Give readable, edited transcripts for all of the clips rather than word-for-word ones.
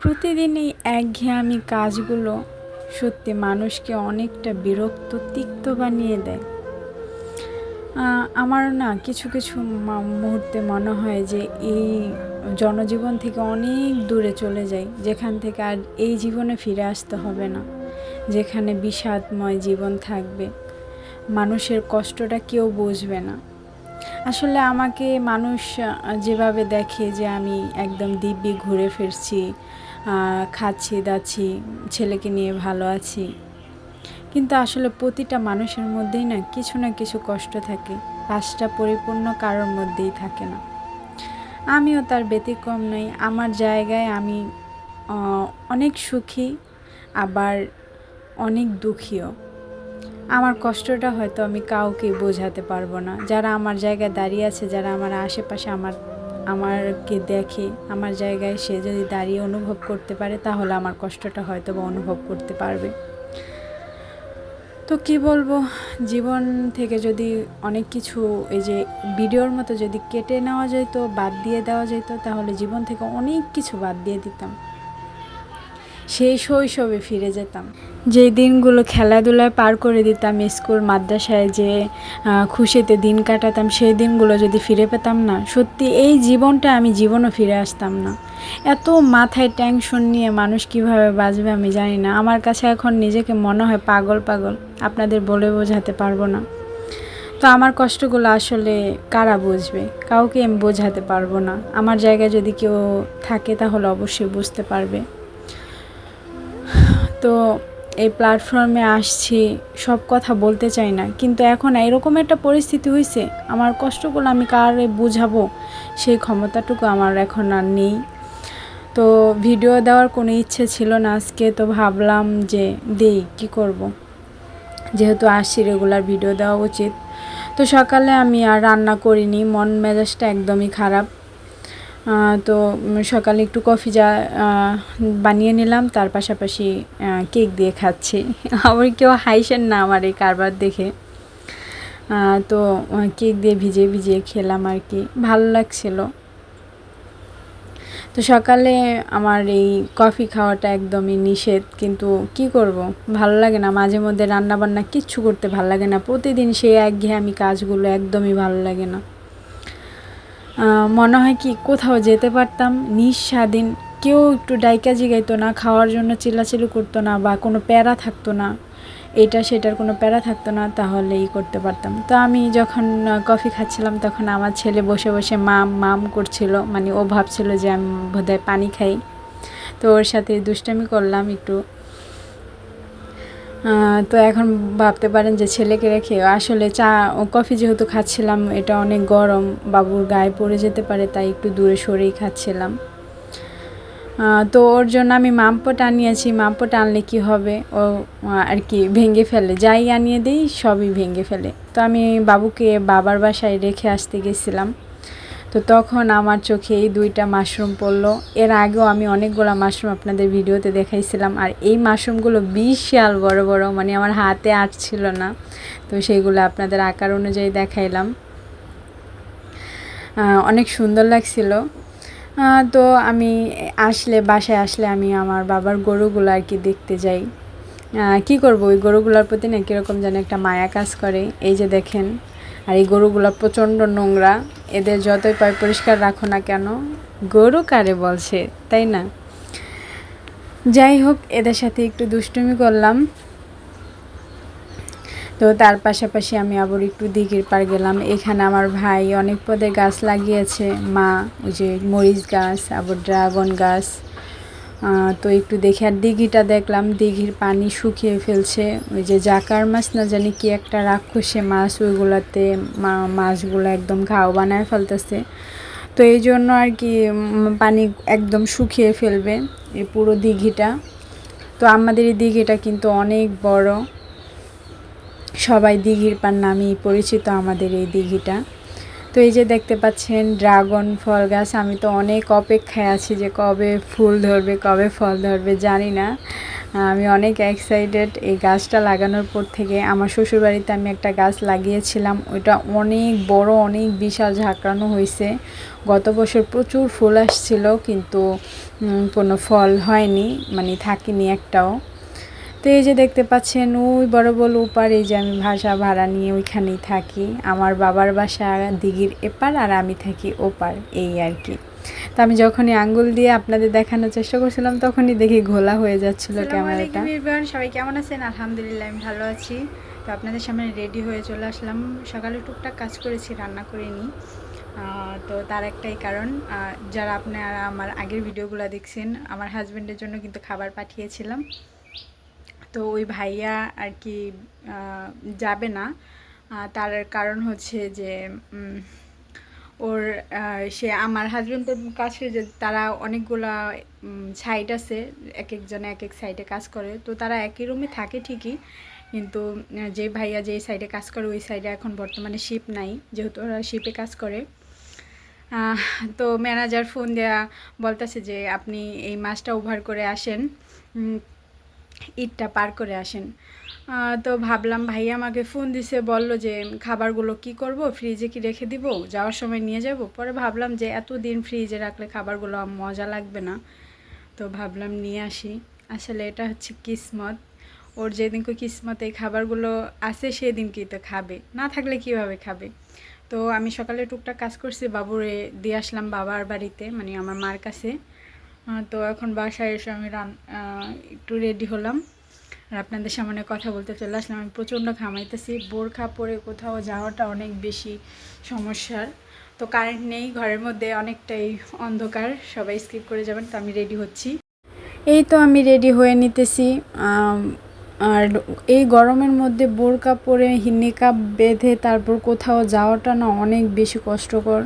প্রতিদিন এই একঘেয়েমি কাজগুলো সত্যি মানুষকে অনেকটা বিরক্ত তিক্ত বানিয়ে দেয়। আমার না কিছু কিছু মুহূর্তে মনে হয় যে এই জনজীবন থেকে অনেক দূরে চলে যাই, যেখান থেকে আর এই জীবনে ফিরে আসতে হবে না, যেখানে বিষাদময় জীবন থাকবে, মানুষের কষ্টটা কেউ বুঝবে না। আসলে আমাকে মানুষ যেভাবে দেখে যে আমি একদম দিব্যি ঘুরে ফিরছি, খাচ্ছি দাচ্ছি, ছেলেকে নিয়ে ভালো আছি, কিন্তু আসলে প্রতিটা মানুষের মধ্যেই না কিছু কষ্ট থাকে, পাঁচটা পরিপূর্ণ কারোর মধ্যেই থাকে না। আমিও তার ব্যতিক্রম নই। আমার জায়গায় আমি অনেক সুখী, আবার অনেক দুঃখীও। আমার কষ্টটা হয়তো আমি কাউকে বোঝাতে পারবো না। যারা আমার জায়গায় দাঁড়িয়ে আছে, যারা আমার আশেপাশে আমারকে দেখে, আমার জায়গায় সে যদি দাঁড়িয়ে অনুভব করতে পারে, তাহলে আমার কষ্টটা হয়তো বা অনুভব করতে পারবে। তো কি বলবো, জীবন থেকে যদি অনেক কিছু এই যে ভিডিওর মতো যদি কেটে নেওয়া যেত, বাদ দিয়ে দেওয়া যেত, তাহলে জীবন থেকে অনেক কিছু বাদ দিয়ে দিতাম, সেই শৈশবে ফিরে যেতাম। যেই দিনগুলো খেলাধুলায় পার করে দিতাম, স্কুল মাদ্রাসায় যে খুশিতে দিন কাটাতাম, সেই দিনগুলো যদি ফিরে পেতাম না, সত্যি এই জীবনটা আমি জীবনও ফিরে আসতাম না। এত মাথায় টেনশন নিয়ে মানুষ কিভাবে বাঁচবে আমি জানি না। আমার কাছে এখন নিজেকে মনে হয় পাগল পাগল, আপনাদের বলে বোঝাতে পারবো না। তো আমার কষ্টগুলো আসলে কারা বুঝবে? কাউকে আমি বোঝাতে পারবো না। আমার জায়গায় যদি কেউ থাকে তাহলে অবশ্যই বুঝতে পারবে। তো এই প্ল্যাটফর্মে আসছি, সব কথা বলতে চাই না, কিন্তু এখন এরকম একটা পরিস্থিতি হয়েছে, আমার কষ্টগুলো আমি কারে বুঝাবো সেই ক্ষমতাটুকু আমার এখন আর নেই। তো ভিডিও দেওয়ার কোনো ইচ্ছে ছিল না আজকে, তো ভাবলাম যে দেই, কি করব, যেহেতু আসছি রেগুলার ভিডিও দেওয়া উচিত। তো সকালে আমি আর রান্না করিনি, মন মেজাজটা একদমই খারাপ। তো সকালে একটু কফি বানিয়ে নিলাম, তার পাশাপাশি কেক দিয়ে খাচ্ছি। আবার কেউ হাইসেন না আমার এই কারবার দেখে। তো কেক দিয়ে ভিজিয়ে ভিজিয়ে খেলাম আর কি, ভালো লাগছিল। তো সকালে আমার এই কফি খাওয়াটা একদমই নিষেধ, কিন্তু কি করব, ভালো লাগে না। মাঝে মধ্যে রান্নাবান্না কিচ্ছু করতে ভালো লাগে না, প্রতিদিন সেই একঘেয়েমি কাজগুলো একদমই ভালো লাগে না। মনে হয় কি কোথাও যেতে পারতাম নিঃস্বাধীন, কেউ একটু ডাইকা জিগাইতো না, খাওয়ার জন্য চিল্লাচিল্লি করতো না, বা কোনো প্যারা থাকতো না, এটা সেটার কোনো প্যারা থাকতো না, তাহলে করতে পারতাম। তো আমি যখন কফি খাচ্ছিলাম, তখন আমার ছেলে বসে বসে মাম মাম করছিল, মানে ও ভাবছিল যে আমি বোধহয় পানি খাই। তো ওর সাথে দুষ্টামি করলাম একটু। তো এখন ভাবতে পারেন যে ছেলেকে রেখে, আসলে কফি যেহেতু খাচ্ছিলাম, এটা অনেক গরম, বাবুর গায়ে পড়ে যেতে পারে, তাই একটু দূরে সরেই খাচ্ছিলাম। তো ওর জন্য আমি মামপট আনিয়েছি। মামপট আনলে কি হবে, ও আর কি ভেঙে ফেলে, যাই আনিয়ে দিই সবই ভেঙে ফেলে। তো আমি বাবুকে বাবার বাসায় রেখে আসতে গেছিলাম, তো তখন আমার চোখে এই দুইটা মাশরুম পড়লো। এর আগেও আমি অনেকগুলো মাশরুম আপনাদের ভিডিওতে দেখাইছিলাম, আর এই মাশরুমগুলো বিশাল বড় বড়, মানে আমার হাতে আটছিল না, তো সেইগুলো আপনাদের আকার অনুযায়ী দেখাইলাম। অনেক সুন্দর লাগছিল। তো আমি বাসায় আসলে আমি আমার বাবার গরুগুলো আর কি দেখতে যাই। কি করব, ওই গরুগুলোর প্রতি না কীরকম যেন একটা মায়া কাজ করে। এই যে দেখেন, আর এই গরুগুলো প্রচণ্ড নোংরা, এদের যতই পায় পরিষ্কার রাখো না কেন, গরু কারে বলছে, তাই না? যাই হোক, এদের সাথে একটু দুষ্টুমি করলাম। তো তার পাশাপাশি আমি আবার একটু দিঘির পাড় গেলাম। এখানে আমার ভাই অনেক পদের গাছ লাগিয়েছে, মা ওই যে মরিচ গাছ, আবার ড্রাগন গাছ। তো একটু দেখে আর দিঘিটা দেখলাম, দিঘির পানি শুকিয়ে ফেলছে। ওই যে জাকার মাছ না জানি কি একটা রাক্ষসে মাছ, ওইগুলাতে মাছগুলো একদম ঘাও বানায় ফেলতেছে। তো এই জন্য আর কি পানি একদম শুকিয়ে ফেলবে এই পুরো দিঘিটা। তো আমাদের এই দিঘিটা কিন্তু অনেক বড়, সবাই দিঘির পাড় নামেই পরিচিত আমাদের এই দিঘিটা। তো এই যে দেখতে পাচ্ছেন ড্রাগন ফল গাছ, আমি তো অনেক অপেক্ষায় আছি যে কবে ফুল ধরবে, কবে ফল ধরবে জানি না। আমি অনেক এক্সাইটেড এই গাছটা লাগানোর পর থেকে। আমার শ্বশুরবাড়িতে আমি একটা গাছ লাগিয়েছিলাম, ওইটা অনেক বড়, অনেক বিশাল ঝাঁকড়ানো হয়েছে। গত বছর প্রচুর ফুল আসছিল, কিন্তু কোনো ফল হয়নি, মানে থাকেনি একটাও। তো এই যে দেখতে পাচ্ছেন ওই বড় বড় উপার, এই যে আমি বাসা ভাড়া নিয়ে ওইখানেই থাকি। আমার বাবার বাসা দিঘির এপার আর আমি থাকি ওপার, এই আর কি। তো আমি যখনই আঙ্গুল দিয়ে আপনাদের দেখানোর চেষ্টা করছিলাম তখনই দেখি ঘোলা হয়ে যাচ্ছিল ক্যামেরাটা। সবাই কেমন আছেন? আলহামদুলিল্লাহ আমি ভালো আছি। তো আপনাদের সামনে রেডি হয়ে চলে আসলাম। সকালে টুকটাক কাজ করেছি, রান্না করিনি। তো তার একটাই কারণ, যারা আপনারা আমার আগের ভিডিওগুলো দেখছেন, আমার হাজব্যান্ডের জন্য কিন্তু খাবার পাঠিয়েছিলাম। তো ওই ভাইয়া আর কি যাবে না। তার কারণ হচ্ছে যে ওর সে আমার হাজব্যান্ডের কাছে যে তারা অনেকগুলা সাইট আছে, এক একজনে এক এক সাইডে কাজ করে। তো তারা একই রুমে থাকে ঠিকই, কিন্তু যে ভাইয়া যেই সাইডে কাজ করে ওই সাইডে এখন বর্তমানে শিপ নাই, যেহেতু ওরা শিপে কাজ করে। তো ম্যানেজার ফোন দেয়া বলতেছে যে আপনি এই মাসটা ওভার করে আসেন, ঈদটা পার করে আসেন। তো ভাবলাম ভাইয়া আমাকে ফোন দিছে, বললো যে খাবারগুলো কি করব, ফ্রিজে কি রেখে দিব, যাওয়ার সময় নিয়ে যাব। পরে ভাবলাম যে এতদিন ফ্রিজে রাখলে খাবারগুলো মজা লাগবে না, তো ভাবলাম নিয়ে আসি। আসলে এটা হচ্ছে কিসমত, ওর যেদিনকে কিসমত এই খাবারগুলো আছে সেদিনকেই তো খাবে, না থাকলে কিভাবে খাবে। তো আমি সকালে টুকটাক কাজ করছি, বাবুরে দিয়ে আসলাম বাবার বাড়িতে, মানে আমার মার কাছে। তো এখন বাসায় এসে আমি একটু রেডি হলাম আর আপনাদের সামনে কথা বলতে চলে আসলাম। আমি প্রচণ্ড ঘামাইতেছি, বোরখা পরে কোথাও যাওয়াটা অনেক বেশি সমস্যার। তো কারেন্ট নেই, ঘরের মধ্যে অনেকটাই অন্ধকার, সবাই স্কিপ করে যাবেন। তো আমি রেডি হচ্ছি, এই তো আমি রেডি হয়ে নিতেছি। আর এই গরমের মধ্যে বোরকা পরে নিকাব বেঁধে তারপর কোথাও যাওয়াটা না অনেক বেশি কষ্টকর।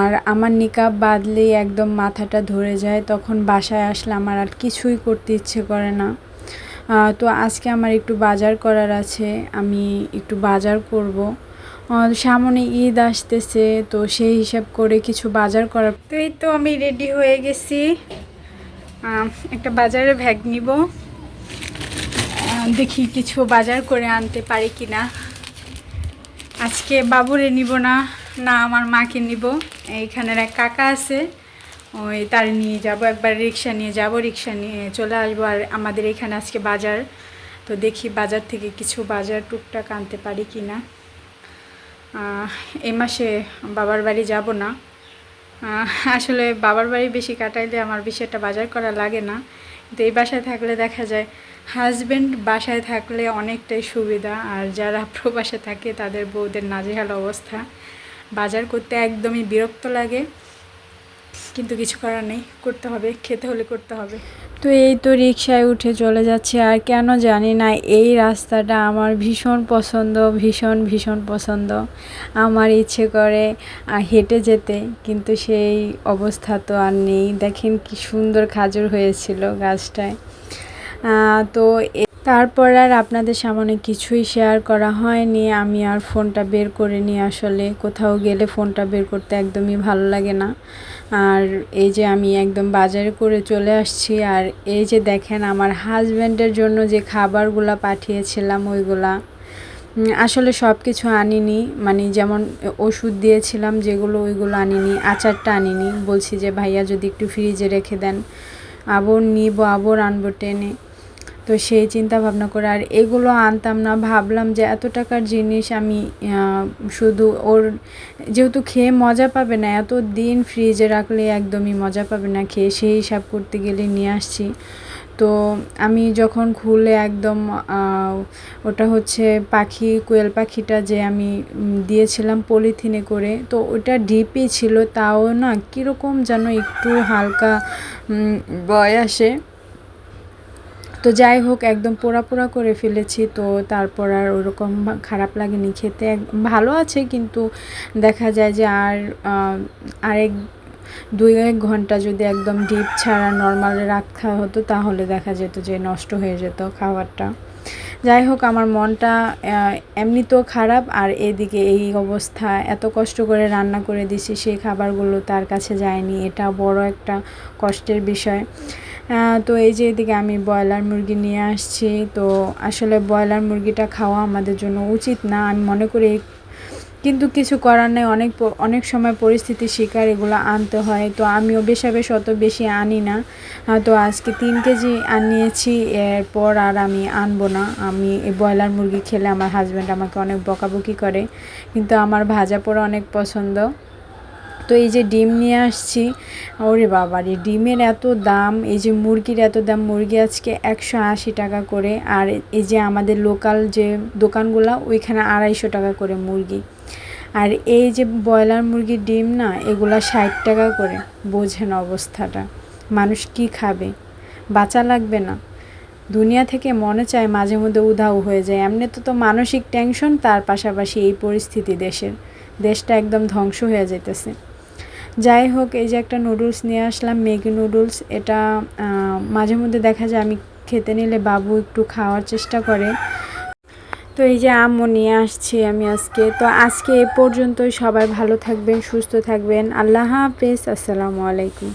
আর আমার নিকাব বাঁধলেই একদম মাথাটা ধরে যায়, তখন বাসায় আসলে আমার আর কিছুই করতে ইচ্ছে করে না। তো আজকে আমার একটু বাজার করার আছে, আমি একটু বাজার করব। সামনে ঈদ আসতেছে, তো সেই হিসাব করে কিছু বাজার করার। তো এই তো আমি রেডি হয়ে গেছি, একটা বাজারে ব্যাগ নিব, দেখি কিছু বাজার করে আনতে পারি কি না। আজকে বাবুরে নিব না, না আমার মাকে নিব। এইখানের এক কাকা আছে, ওই তার নিয়ে যাব, একবার রিক্সা নিয়ে যাব, রিক্সা নিয়ে চলে আসবো। আর আমাদের এখানে আজকে বাজার, তো দেখি বাজার থেকে কিছু বাজার টুকটাক আনতে পারি কি না। এই মাসে বাবার বাড়ি যাব না, আসলে বাবার বাড়ি বেশি কাটাইলে আমার বেশি একটা বাজার করা লাগে না, কিন্তু এই বাসায় থাকলে দেখা যায় হাজব্যান্ড বাসায় থাকলে অনেকটাই সুবিধা, আর যারা প্রবাসে থাকে তাদের বউদের নাজেহাল অবস্থা, বাজার করতে একদমই বিরক্ত লাগে, কিন্তু কিছু করার নেই, করতে হবে, খেতে হলে করতে হবে। তো এই তো রিকশায় উঠে চলে যাচ্ছে, আর কেন জানি না এই রাস্তাটা আমার ভীষণ পছন্দ, ভীষণ ভীষণ পছন্দ। আমার ইচ্ছে করে হেঁটে যেতে, কিন্তু সেই অবস্থা তো আর নেই। দেখেন কি সুন্দর খাজুর হয়েছিল গাছটায়। তো তারপর আর আপনাদের সামনে কিছুই শেয়ার করা হয়নি। আমি আর ফোনটা বের করে নিয়ে, আসলে কোথাও গেলে ফোনটা বের করতে একদমই ভালো লাগে না। আর এই যে আমি একদম বাজারে করে চলে আসছি, আর এই যে দেখেন আমার হাজব্যান্ডের জন্য যে খাবারগুলো পাঠিয়েছিলাম ওইগুলা আসলে সব কিছু আনিনি, মানে যেমন ওষুধ দিয়েছিলাম যেগুলো ওইগুলো আনিনি, আচারটা আনিনি। বলছি যে ভাইয়া যদি একটু ফ্রিজে রেখে দেন, আবার নিব, আবার আনবো টেনে। তো সেই চিন্তা ভাবনা করে আর এগুলো আনতাম না, ভাবলাম যে এত টাকার জিনিস আমি শুধু ওর যেহেতু খেয়ে মজা পাবে না, এত দিন ফ্রিজে রাখলে একদমই মজা পাবে না খেয়ে, সেই হিসাব করতে গেলে নিয়ে আসছি। তো আমি যখন খুলে একদম ওটা হচ্ছে পাখি, কোয়েল পাখিটা যে আমি দিয়েছিলাম পলিথিনে করে, তো ওটা ডিপই ছিল, তাও না কীরকম যেন একটু হালকা বয় আসে। তো যাই হোক একদম পোড়া পোড়া করে ফেলেছি, তো তারপর আর ওরকম খারাপ লাগেনি, খেতে ভালো আছে, কিন্তু দেখা যায় যে আরেক 2-1 ঘন্টা যদি একদম ডিপ ছাড়া নর্মালে রাখা হতো তাহলে দেখা যেত যে নষ্ট হয়ে যেত খাবারটা। যাই হোক আমার মনটা এমনিতেও খারাপ, আর এদিকে এই অবস্থা, এত কষ্ট করে রান্না করে দিছি সেই খাবারগুলো তার কাছে যায়নি, এটা বড় একটা কষ্টের বিষয়। তো এই যে এদিকে আমি ব্রয়লার মুরগি নিয়ে আসছি। তো আসলে ব্রয়লার মুরগিটা খাওয়া আমাদের জন্য উচিত না আমি মনে করি, কিন্তু কিছু করার নেই, অনেক সময় পরিস্থিতির শিকার এগুলো আনতে হয়। তো আমিও বেশ অত বেশি আনি না। তো আজকে 3 কেজি আনিয়েছি, এরপর আর আমি আনবো না। আমি এই ব্রয়লার মুরগি খেলে আমার হাজব্যান্ড আমাকে অনেক বকাবকি করে, কিন্তু আমার ভাজা পোড়া অনেক পছন্দ। তো এই যে ডিম নিয়ে আসছি, ওরে বাবারে ডিমের এত দাম, এই যে মুরগির এত দাম, মুরগি আজকে 180 টাকা করে। আর এই যে আমাদের লোকাল যে দোকানগুলো ওইখানে 250 টাকা করে মুরগি। আর এই যে ব্রয়লার মুরগির ডিম না, এগুলা 60 টাকা করে। বোঝেন অবস্থাটা, মানুষ কি খাবে? বাঁচা লাগবে না? দুনিয়া থেকে মনে চায় মাঝে মধ্যে উধাও হয়ে যায়। এমনি তো মানসিক টেনশন, তার পাশাপাশি এই পরিস্থিতি দেশটা একদম ধ্বংস হয়ে যেতেছে। যাই হোক, এই যে একটা নুডলস নিয়ে আসলাম, ম্যাগি নুডলস। এটা মাঝে মধ্যে দেখা যায় আমি খেতে নিলে বাবু একটু খাওয়ার চেষ্টা করে। তো এই যে আম্মু নিয়ে আসছি আমি আজকে। তো আজকে এ পর্যন্তই। সবাই ভালো থাকবেন, সুস্থ থাকবেন। আল্লাহ হাফেজ, আসসালামু আলাইকুম।